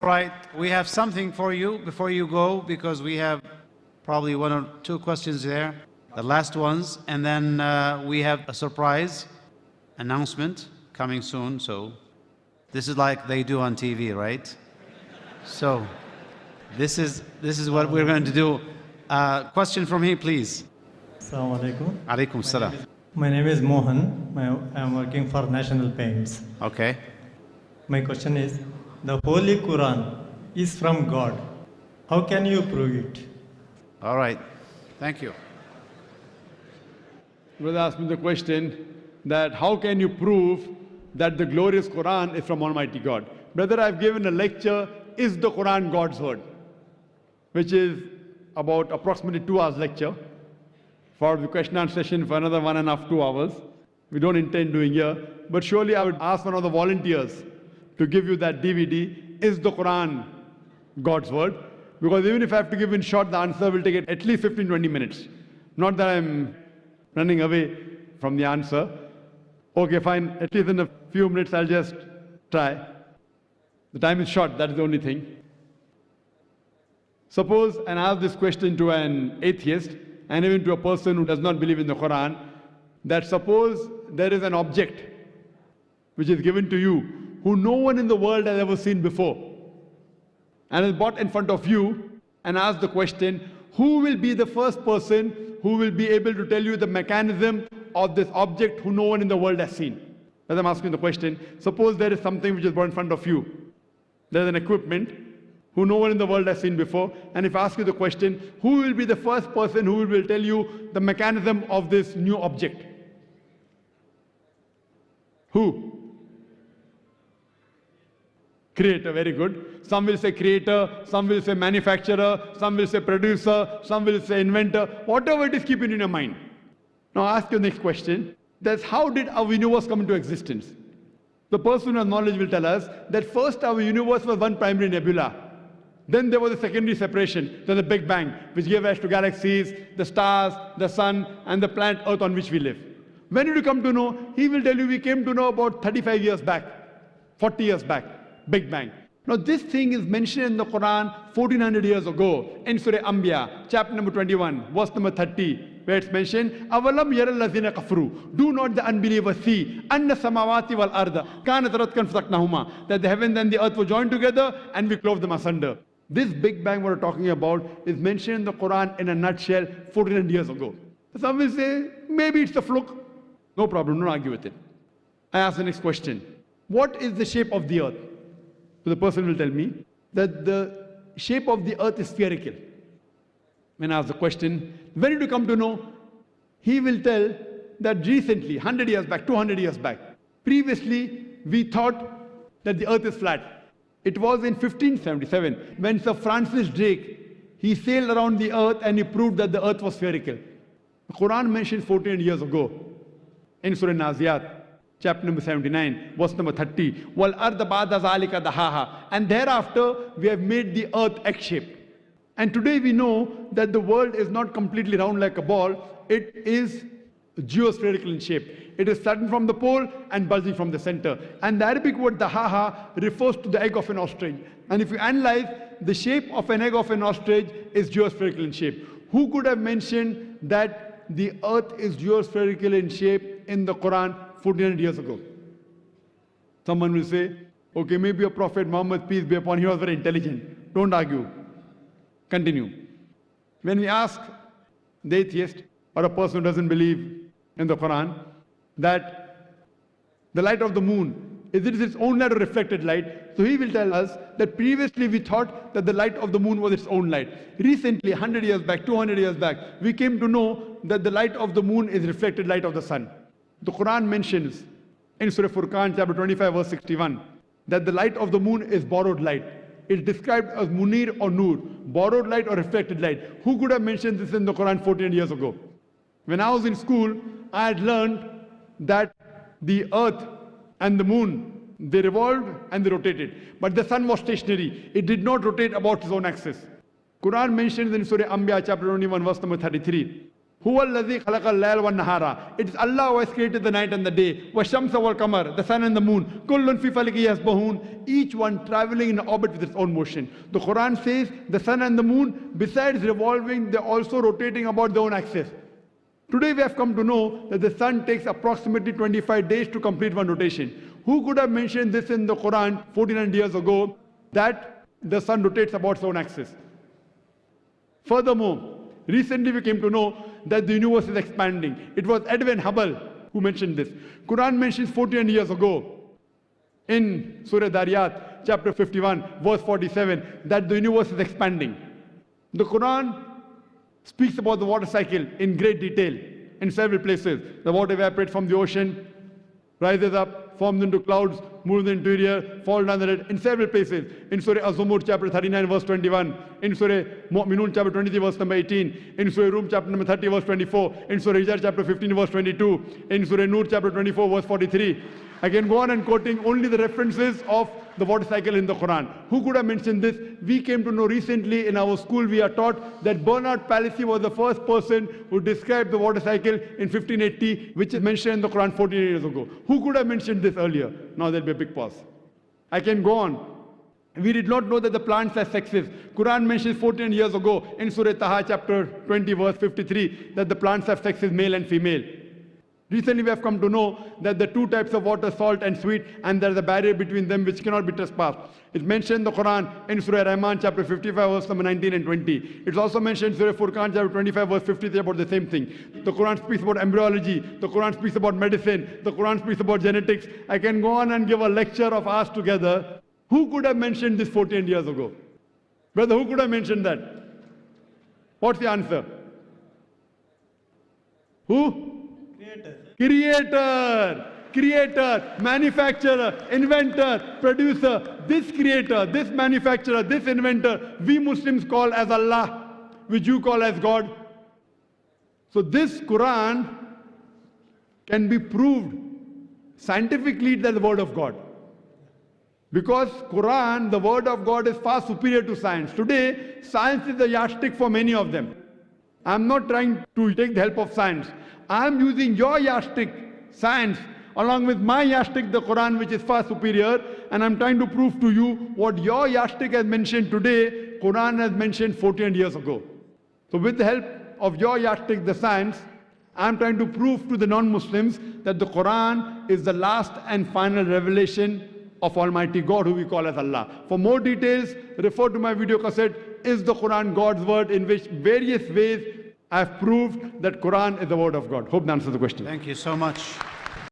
Right, we have something for you before you go, because we have probably one or two questions there, the last ones, and then we have a surprise announcement coming soon. So this is like they do on TV, right? So this is what we're going to do. Question from here, please. Assalamu alaikum. Alaikum salam. My name is Mohan. I'm working for National Paints. Okay. My question is, the Holy Quran is from God. How can you prove it? All right. Thank you. Brother asked me the question that how can you prove that the glorious Quran is from Almighty God? Brother, I've given a lecture, Is the Quran God's Word? Which is about approximately 2 hours lecture. For the question and answer session for another 1.5 to 2 hours. We don't intend doing here. But surely I would ask one of the volunteers to give you that DVD, Is the Quran God's Word? Because even if I have to give in short, the answer will take at least 15-20 minutes. Not that I'm running away from the answer. Okay, fine. At least in a few minutes, I'll just try. The time is short, that is the only thing. Suppose and ask this question to an atheist and even to a person who does not believe in the Quran, that suppose there is an object which is given to you who no one in the world has ever seen before, and is brought in front of you and asked the question, who will be the first person who will be able to tell you the mechanism of this object who no one in the world has seen? As I'm asking the question, suppose there is something which is brought in front of you. There is an equipment who no one in the world has seen before, and if I ask you the question, who will be the first person who will tell you the mechanism of this new object? Who? Creator, very good. Some will say creator, some will say manufacturer, some will say producer, some will say inventor. Whatever it is, keep it in your mind. Now I ask you the next question. That's how did our universe come into existence? The person who has knowledge will tell us that first our universe was one primary nebula. Then there was a secondary separation, then the Big Bang, which gave rise to galaxies, the stars, the sun, and the planet Earth on which we live. When did you come to know? He will tell you we came to know about 35 years back, 40 years back. Big Bang. Now this thing is mentioned in the Quran 1400 years ago in Surah Anbiya, chapter number 21, verse number 30, where it's mentioned, Avalam yaral lazina kafru. Do not the unbelievers see anna samawati wal arda kanat ratkan fasaknahuma, that the heavens and the earth were joined together and we clove them asunder. This Big Bang we're talking about is mentioned in the Quran in a nutshell 1400 years ago. Some will say, maybe it's a fluke. No problem, don't argue with it. I ask the next question. What is the shape of the earth? So the person will tell me that the shape of the earth is spherical. When I ask the question, when did you come to know? He will tell that recently, 100 years back, 200 years back, previously we thought that the earth is flat. It was in 1577 when Sir Francis Drake, he sailed around the earth and he proved that the earth was spherical. The Quran mentions 14 years ago in Surah Naziyat, chapter number 79, verse number 30. Wal arda ba'da zalika dahaha. And thereafter we have made the earth egg-shaped. And today we know that the world is not completely round like a ball. It is geospherical in shape. It is flattened from the pole and bulging from the center. And the Arabic word dahaha refers to the egg of an ostrich. And if you analyze, the shape of an egg of an ostrich is geospherical in shape. Who could have mentioned that the earth is geospherical in shape in the Quran 1400 years ago? Someone will say, okay, maybe a Prophet Muhammad, peace be upon him, he was very intelligent. Don't argue. Continue. When we ask the atheist or a person who doesn't believe in the Quran that the light of the moon, is it its own light or reflected light? So he will tell us that previously we thought that the light of the moon was its own light. Recently, 100 years back, 200 years back, we came to know that the light of the moon is reflected light of the sun. The Quran mentions in Surah Furqan, chapter 25, verse 61, that the light of the moon is borrowed light. It's described as munir or nur, borrowed light or reflected light. Who could have mentioned this in the Quran 14 years ago? When I was in school, I had learned that the earth and the moon, they revolved and they rotated. But the sun was stationary. It did not rotate about its own axis. Quran mentions in Surah Anbiya, chapter 21, verse number 33, Huwa alladhi khalaqa al-layla wan-nahara. It is Allah who has created the night and the day. Wash-shamsa wal-qamar, the sun and the moon. Kullun fi falaki yasbahun. Each one traveling in orbit with its own motion. The Quran says the sun and the moon, besides revolving, they're also rotating about their own axis. Today we have come to know that the sun takes approximately 25 days to complete one rotation. Who could have mentioned this in the Quran 1400 years ago, that the sun rotates about its own axis? Furthermore, recently we came to know that the universe is expanding. It was Edwin Hubble who mentioned this. Quran mentions 1400 years ago in Surah Dariyat, chapter 51, verse 47, that the universe is expanding. The Quran speaks about the water cycle in great detail in several places. The water evaporates from the ocean, rises up, forms into clouds, moves into the interior, falls down the red, in several places. In Surah Az-Zumur, chapter 39, verse 21. In Surah Mu'minun, chapter 23, verse number 18. In Surah Rum, chapter number 30, verse 24. In Surah Hijr, chapter 15, verse 22. In Surah Nur, chapter 24, verse 43. I can go on and quoting only the references of the water cycle in the Quran. Who could have mentioned this? We came to know recently in our school, we are taught that Bernard Palissy was the first person who described the water cycle in 1580, which is mentioned in the Quran 14 years ago. Who could have mentioned this earlier? Now there'll be a big pause. I can go on. We did not know that the plants have sexes. Quran mentions 14 years ago in Surah Taha, chapter 20, verse 53, that the plants have sexes, male and female. Recently we have come to know that the two types of water, salt and sweet, and there is a barrier between them which cannot be trespassed. It's mentioned in the Quran in Surah Rahman, chapter 55, verse number 19 and 20. It's also mentioned in Surah Furqan, chapter 25, verse 53, about the same thing. The Quran speaks about embryology. The Quran speaks about medicine. The Quran speaks about genetics. I can go on and give a lecture of ours together. Who could have mentioned this 14 years ago? Brother, who could have mentioned that? What's the answer? Who? Creator, manufacturer, inventor, producer. This creator, this manufacturer, this inventor, we Muslims call as Allah, which you call as God. So this Quran can be proved scientifically that the word of God. Because Quran, the word of God, is far superior to science. Today, science is the yardstick for many of them. I'm not trying to take the help of science. I'm using your yardstick, science, along with my yardstick, the Quran, which is far superior, and I'm trying to prove to you what your yardstick has mentioned today, Quran has mentioned 14 years ago. So with the help of your yardstick, the science, I'm trying to prove to the non-Muslims that the Quran is the last and final revelation of Almighty God, who we call as Allah. For more details, refer to my video cassette, Is the Quran God's Word?, in which various ways I have proved that Quran is the word of God. Hope that answers the question. Thank you so much.